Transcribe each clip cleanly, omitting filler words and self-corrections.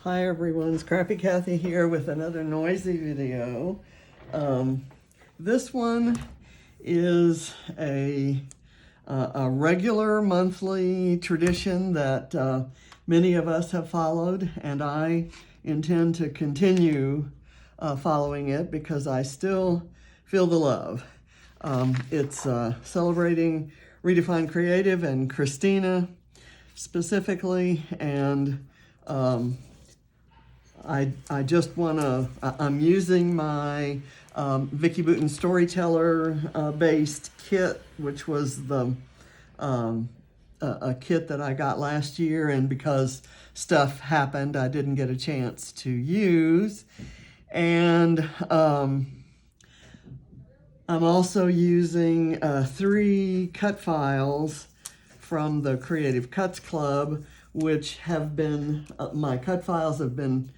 Hi everyone, it's Crappy Kathy here with another noisy video. This one is a regular monthly tradition that many of us have followed, and I intend to continue following it because I still feel the love. It's celebrating Redefine Creative and Christina specifically, and I just want to, I'm using my Vicky Booten Storyteller based kit, which was the a kit that I got last year, and because stuff happened, I didn't get a chance to use. And I'm also using 3 cut files from the Creative Cuts Club, which have been, my cut files have been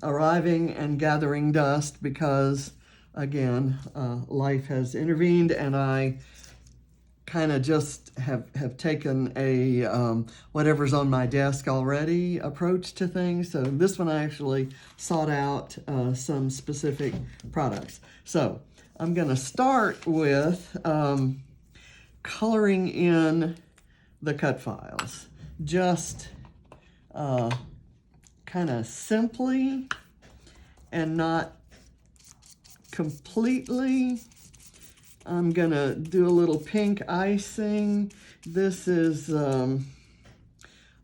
arriving and gathering dust because, again, life has intervened, and I kind of just have taken a whatever's on my desk already approach to things. So this one I actually sought out some specific products. So I'm going to start with coloring in the cut files, just kind of simply and not completely. I'm gonna do a little pink icing. This is worn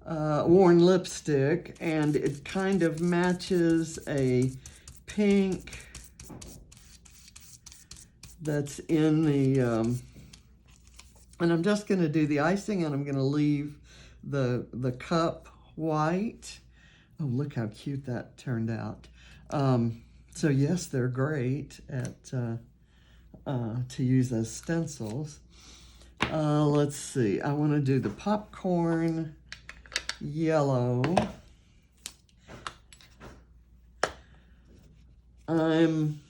lipstick, and it kind of matches a pink that's in the, and I'm just gonna do the icing, and I'm gonna leave the cup white. Oh, look how cute that turned out. So yes, they're great at to use as stencils. Let's see, I want to do the popcorn yellow. I'm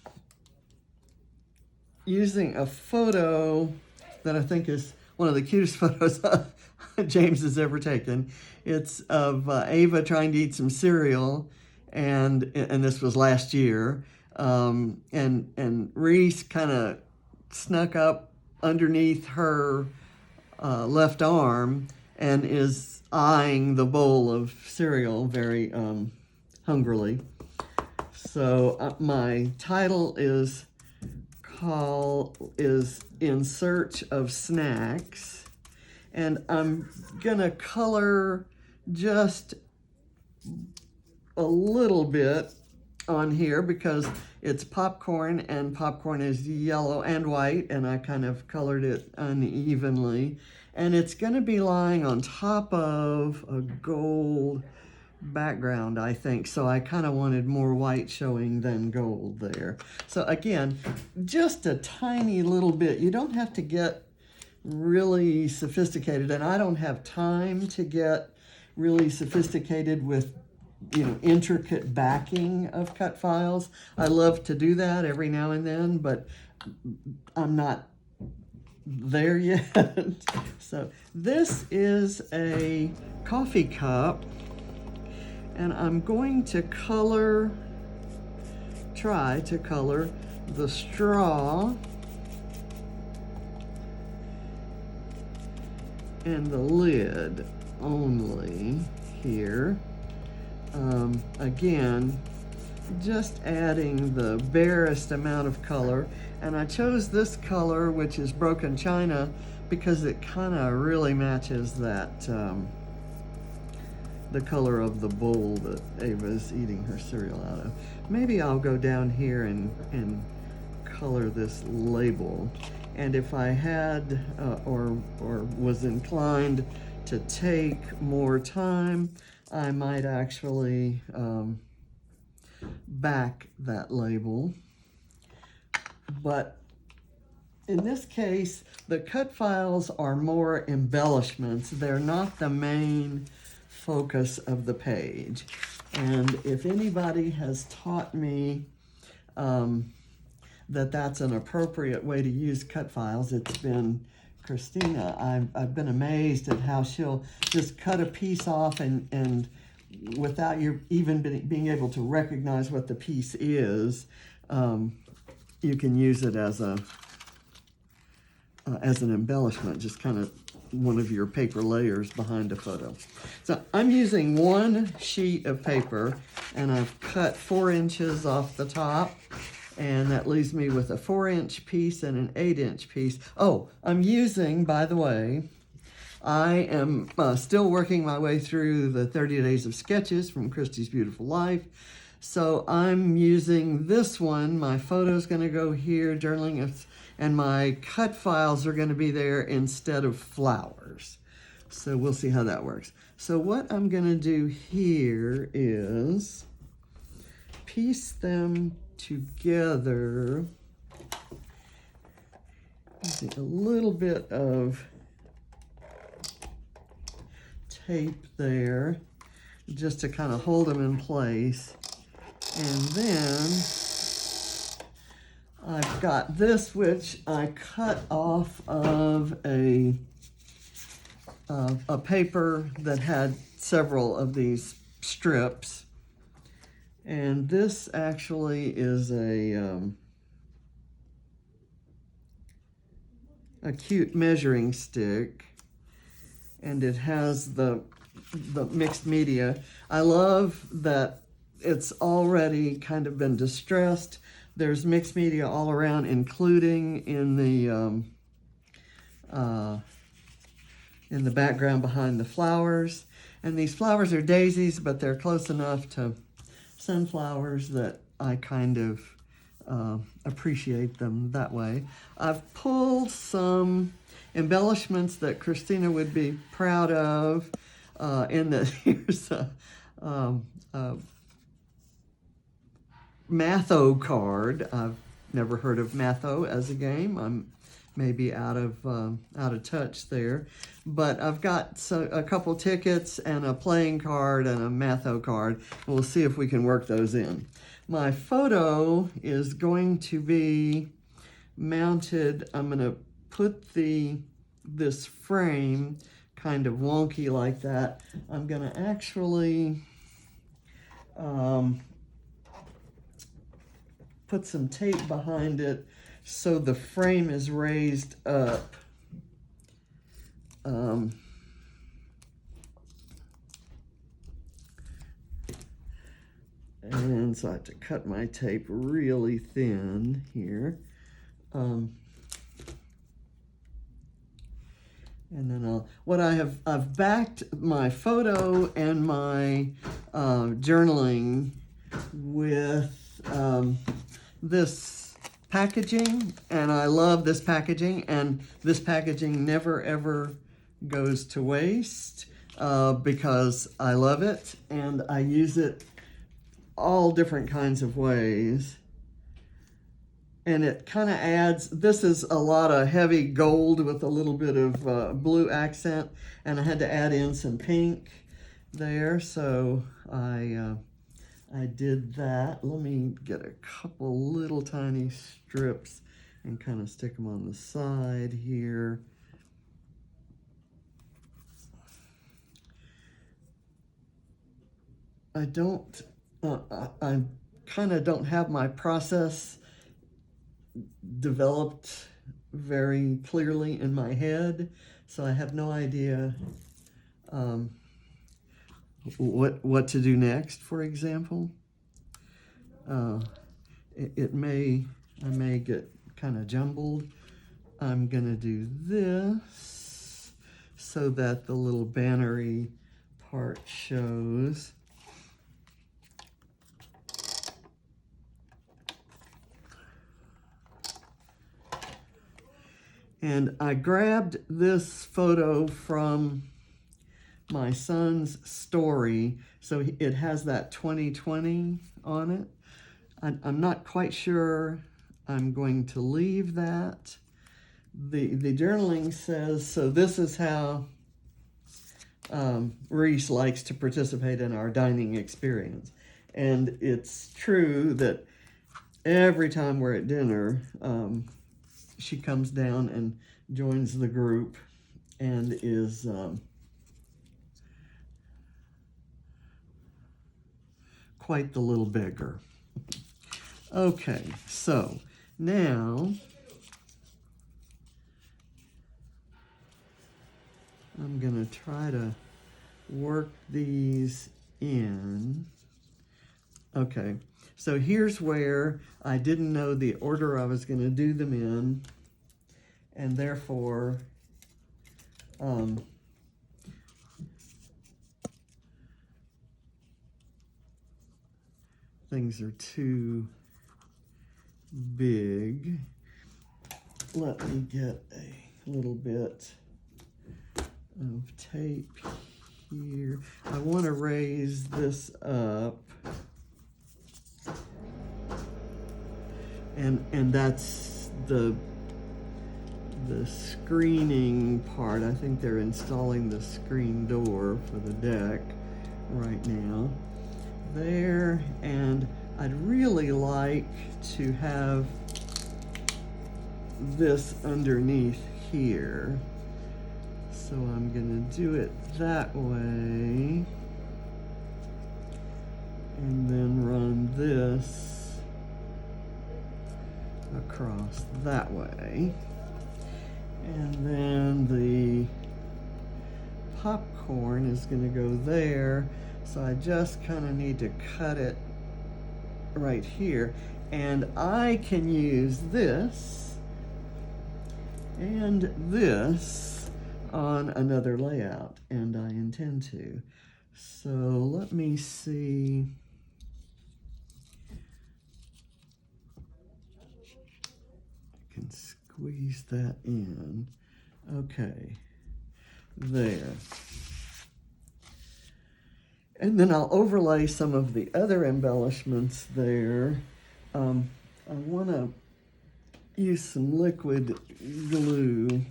using a photo that I think is one of the cutest photos James has ever taken. It's of Ava trying to eat some cereal, and this was last year. And Reese kind of snuck up underneath her left arm and is eyeing the bowl of cereal very hungrily. So my title is In Search of Snacks. And I'm gonna color just a little bit on here because it's popcorn, and popcorn is yellow and white, and I kind of colored it unevenly. And it's gonna be lying on top of a gold background, I think. So I kind of wanted more white showing than gold there. So again, just a tiny little bit. You don't have to get really sophisticated, and I don't have time to get really sophisticated with, you know, intricate backing of cut files. I love to do that every now and then, but I'm not there yet. So this is a coffee cup, and I'm going to try to color the straw and the lid only here. Again, just adding the barest amount of color. And I chose this color, which is Broken China, because it kind of really matches that, the color of the bowl that Ava's eating her cereal out of. Maybe I'll go down here and color this label. And if I had or was inclined to take more time, I might actually back that label. But in this case, the cut files are more embellishments. They're not the main focus of the page. And if anybody has taught me that that's an appropriate way to use cut files, it's been Christina. I've been amazed at how she'll just cut a piece off and without you even being able to recognize what the piece is, you can use it as an embellishment, just kind of one of your paper layers behind a photo. So I'm using one sheet of paper, and I've cut 4 inches off the top, and that leaves me with a 4-inch piece and an 8-inch piece. Oh, I'm using, by the way, I am still working my way through the 30 Days of Sketches from Christy's Beautiful Life. So I'm using this one. My photo's going to go here, journaling, and my cut files are going to be there instead of flowers. So we'll see how that works. So what I'm going to do here is piece them together using a little bit of tape there just to kind of hold them in place. And then I've got this, which I cut off of a paper that had several of these strips. And this actually is a cute measuring stick, and it has the mixed media. I love that it's already kind of been distressed. There's mixed media all around, including in the background behind the flowers. And these flowers are daisies, but they're close enough to sunflowers that I kind of appreciate them that way. I've pulled some embellishments that Khristina would be proud of. In that here's a Matho card. I've never heard of Matho as a game. I'm maybe out of touch there, but I've got a couple tickets and a playing card and a Matho card. We'll see if we can work those in. My photo is going to be mounted. I'm going to put this frame kind of wonky like that. I'm going to actually put some tape behind it so the frame is raised up. And so I have to cut my tape really thin here. And then I've backed my photo and my journaling with this packaging, and I love this packaging, and this packaging never ever goes to waste because I love it, and I use it all different kinds of ways. And it kind of adds, this is a lot of heavy gold with a little bit of blue accent, and I had to add in some pink there, so I did that. Let me get a couple little tiny strips and kind of stick them on the side here. I kind of don't have my process developed very clearly in my head, so I have no idea what to do next, for example. I may get kind of jumbled. I'm gonna do this so that the little bannery part shows. And I grabbed this photo from my son's story, so it has that 2020 on it. I'm not quite sure I'm going to leave that. The journaling says, so this is how Reese likes to participate in our dining experience. And it's true that every time we're at dinner, she comes down and joins the group and is quite the little beggar. Okay, so now I'm gonna try to work these in. Okay, so here's where I didn't know the order I was gonna do them in, and therefore things are too big. Let me get a little bit of tape here. I want to raise this up, and that's the screening part. I think they're installing the screen door for the deck right now. There, and I'd really like to have this underneath here. So I'm gonna do it that way, and then run this across that way. And then the popcorn is gonna go there. So I just kind of need to cut it right here. And I can use this and this on another layout, and I intend to. So let me see. I can squeeze that in. Okay, there. And then I'll overlay some of the other embellishments there. I want to use some liquid glue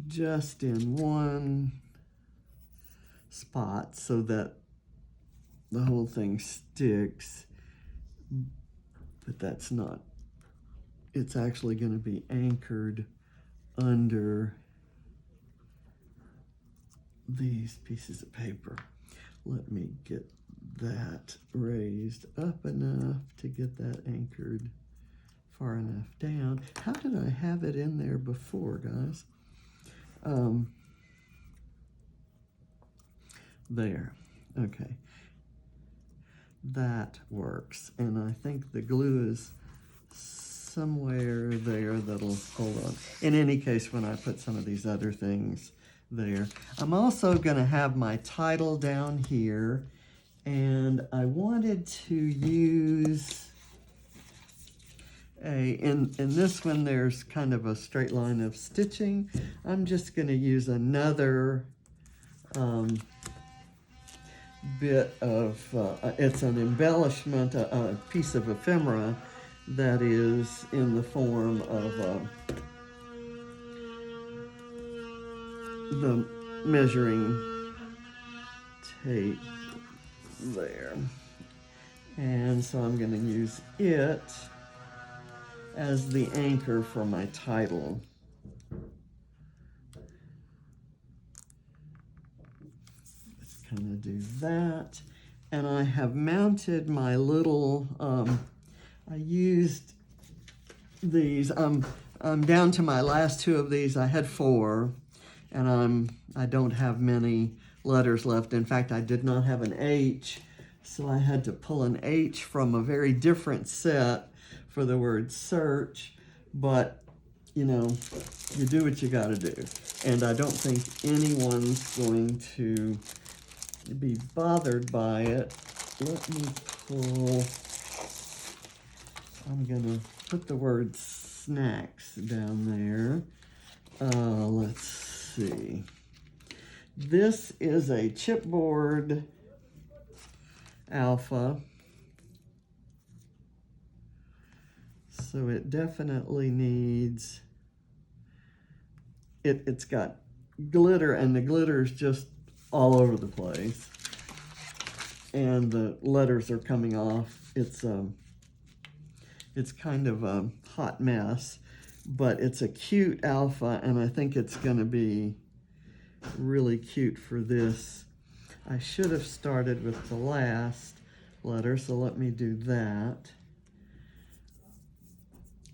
just in one spot so that the whole thing sticks, but that's not, it's actually going to be anchored under these pieces of paper. Let me get that raised up enough to get that anchored far enough down. How did I have it in there before, guys? There. Okay. That works. And I think the glue is somewhere there that'll hold on. In any case, when I put some of these other things there, I'm also going to have my title down here, and I wanted to use in this one there's kind of a straight line of stitching. I'm just going to use another bit of it's an embellishment, a piece of ephemera that is in the form of the measuring tape there. And so I'm going to use it as the anchor for my title. Let's kind of do that. And I have mounted my little, I used these, I'm down to my last two of these. I had 4, and I don't have many letters left. In fact, I did not have an H, so I had to pull an H from a very different set for the word search, but you know, you do what you gotta do. And I don't think anyone's going to be bothered by it. Let me pull, I'm gonna put the word snacks down there. Let's see. This is a chipboard alpha. So it definitely needs, it's got glitter, and the glitter is just all over the place. And the letters are coming off. It's kind of a hot mess, but it's a cute alpha, and I think it's going to be really cute for this. I should have started with the last letter, so let me do that.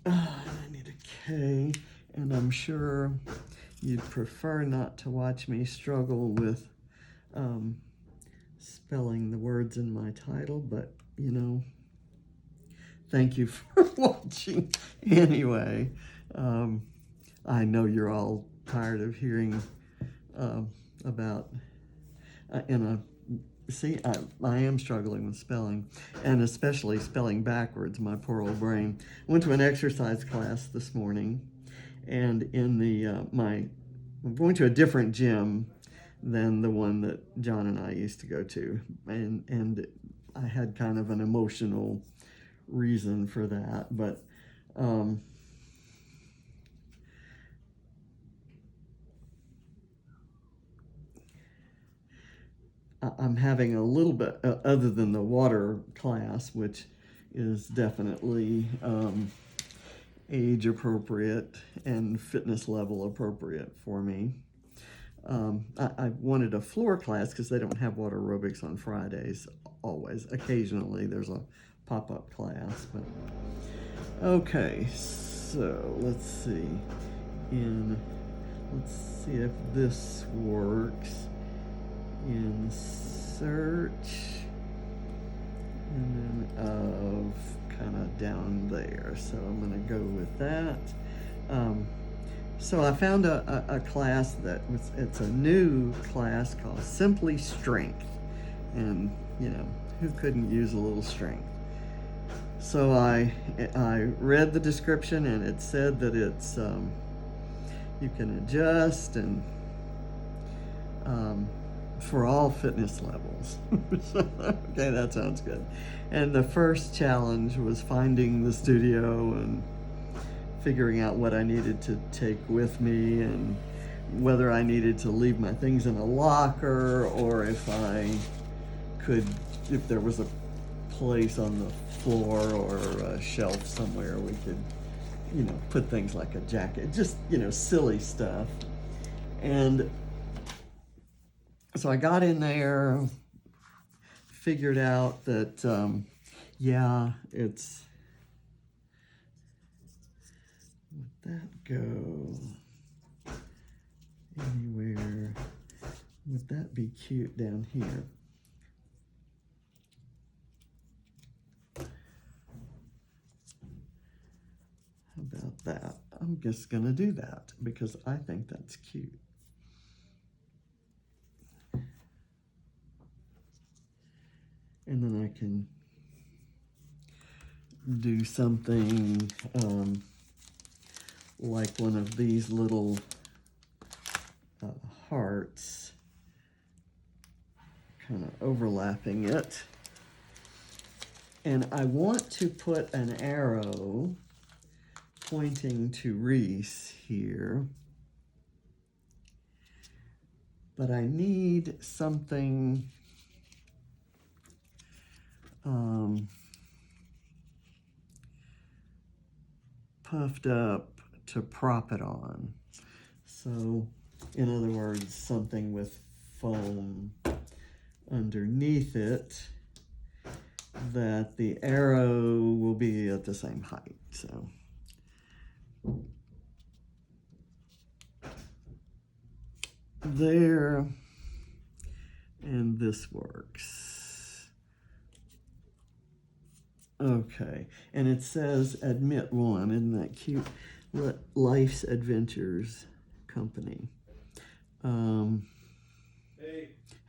I need a K, and I'm sure you'd prefer not to watch me struggle with spelling the words in my title, but you know, thank you for watching anyway. I know you're all tired of hearing about I am struggling with spelling, and especially spelling backwards, my poor old brain. Went to an exercise class this morning, and in the I'm going to a different gym than the one that John and I used to go to, and I had kind of an emotional reason for that, but I'm having a little bit, other than the water class, which is definitely age appropriate and fitness level appropriate for me. I wanted a floor class because they don't have water aerobics on Fridays always. Occasionally there's a pop-up class, but okay, so let's see if this works. Insert, and then of kind of down there. So I'm going to go with that. So I found a class it's a new class called Simply Strength. And, you know, who couldn't use a little strength? So I read the description, and it said that it's, you can adjust and, for all fitness levels. Okay, that sounds good. And the first challenge was finding the studio and figuring out what I needed to take with me, and whether I needed to leave my things in a locker, or if there was a place on the floor or a shelf somewhere we could, you know, put things like a jacket, just, you know, silly stuff. And so I got in there, figured out that, yeah, would that go anywhere? Would that be cute down here? How about that? I'm just gonna do that because I think that's cute. And then I can do something like one of these little hearts, kind of overlapping it. And I want to put an arrow pointing to Reese here, but I need something puffed up to prop it on. So, in other words, something with foam underneath it that the arrow will be at the same height. So there, and this works. Okay, and it says admit one, isn't that cute? Life's Adventures Company.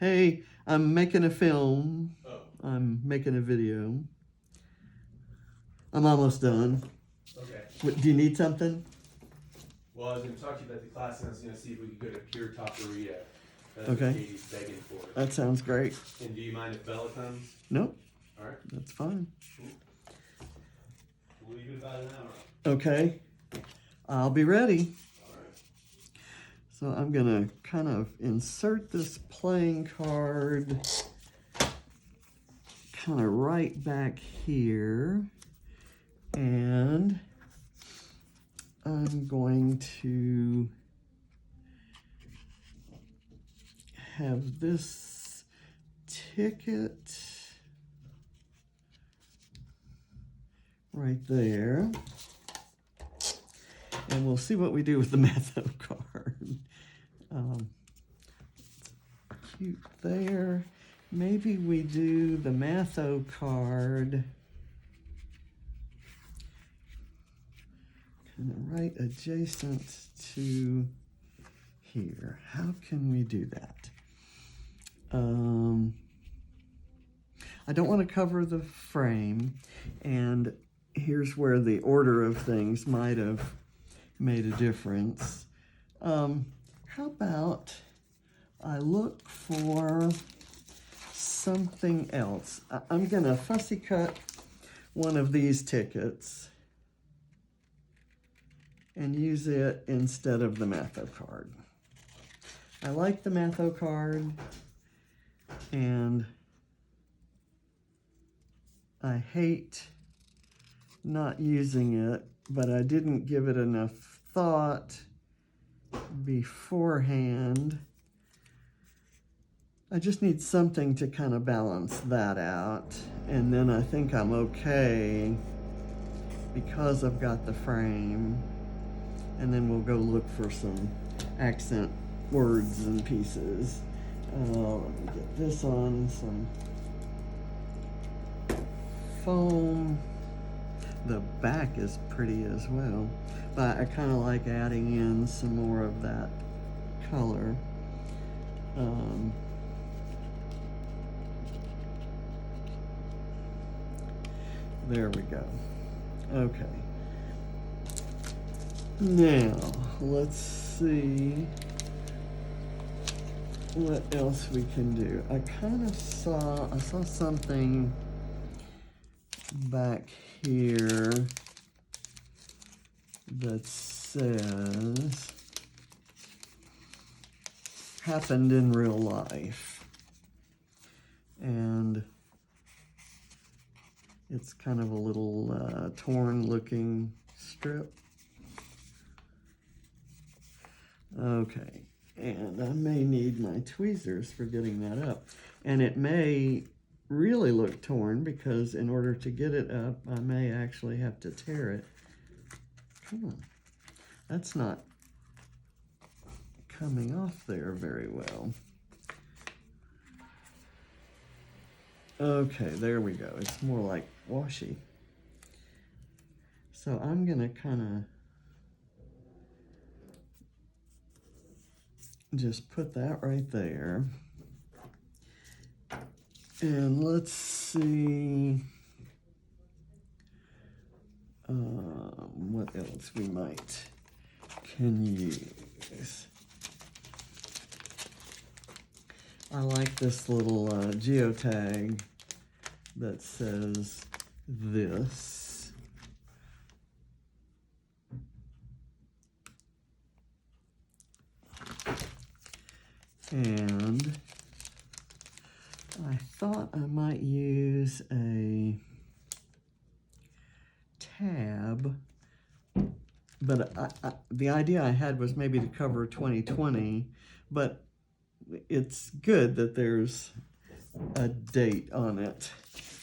Hey, I'm making a film. Oh. I'm making a video. I'm almost done. Okay. Do you need something? Well, I was going to talk to you about the class, and I was going to see if we could go to Pure Taqueria. Okay. Katie's begging for it. That sounds great. And do you mind if Bella comes? Nope. All right. That's fine. Cool. We'll leave it about an hour. Okay. I'll be ready. All right. So I'm going to kind of insert this playing card kind of right back here. And I'm going to have this ticket right there. And we'll see what we do with the Matho card. Cute there. Maybe we do the Matho card kind of right adjacent to here. How can we do that? I don't want to cover the frame, and here's where the order of things might have made a difference. How about I look for something else? I'm gonna fussy cut one of these tickets and use it instead of the Matho card. I like the Matho card, and I hate not using it, but I didn't give it enough thought beforehand. I just need something to kind of balance that out, and then I think I'm okay because I've got the frame, and then we'll go look for some accent words and pieces. Let me get this on some foam. The back is pretty as well, but I kind of like adding in some more of that color. There we go. Okay. Now, let's see what else we can do. I saw something back here that says happened in real life, and it's kind of a little torn looking strip. Okay, and I may need my tweezers for getting that up, and it may really look torn because in order to get it up I may actually have to tear it. Come on, that's not coming off there very well. Okay, there we go. It's more like washi. So I'm gonna kind of just put that right there. And let's see what else we can use. I like this little geotag that says this. And I thought I might use a tab, but the idea I had was maybe to cover 2020, but it's good that there's a date on it.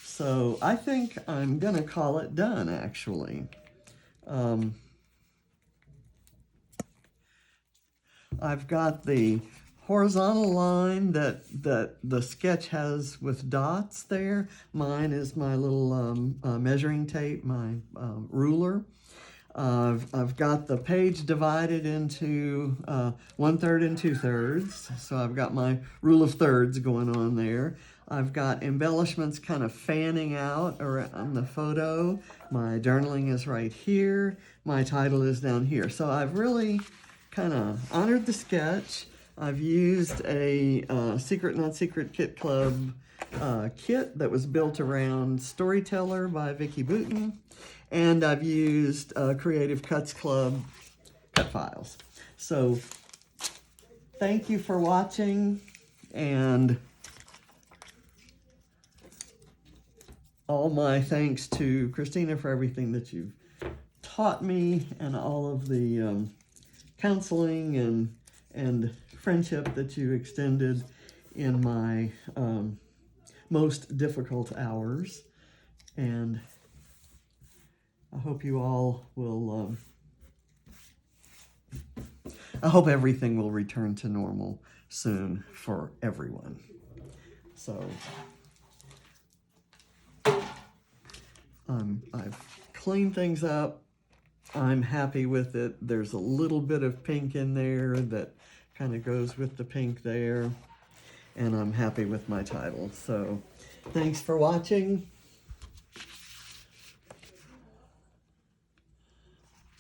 So I think I'm gonna call it done, actually. I've got the horizontal line that the sketch has with dots there. Mine is my little measuring tape, my ruler. I've got the page divided into 1/3 and 2/3, so I've got my rule of thirds going on there. I've got embellishments kind of fanning out around the photo. My journaling is right here. My title is down here. So I've really kind of honored the sketch. I've used a Secret Not Secret Kit Club kit that was built around Storyteller by Vicki Booten. And I've used Creative Cuts Club cut files. So thank you for watching, and all my thanks to Christina for everything that you've taught me and all of the counseling and friendship that you extended in my most difficult hours. And I hope you all will, I hope everything will return to normal soon for everyone. So I've cleaned things up. I'm happy with it. There's a little bit of pink in there that kind of goes with the pink there. And I'm happy with my title. So thanks for watching.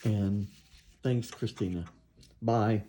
And thanks, Christina. Bye.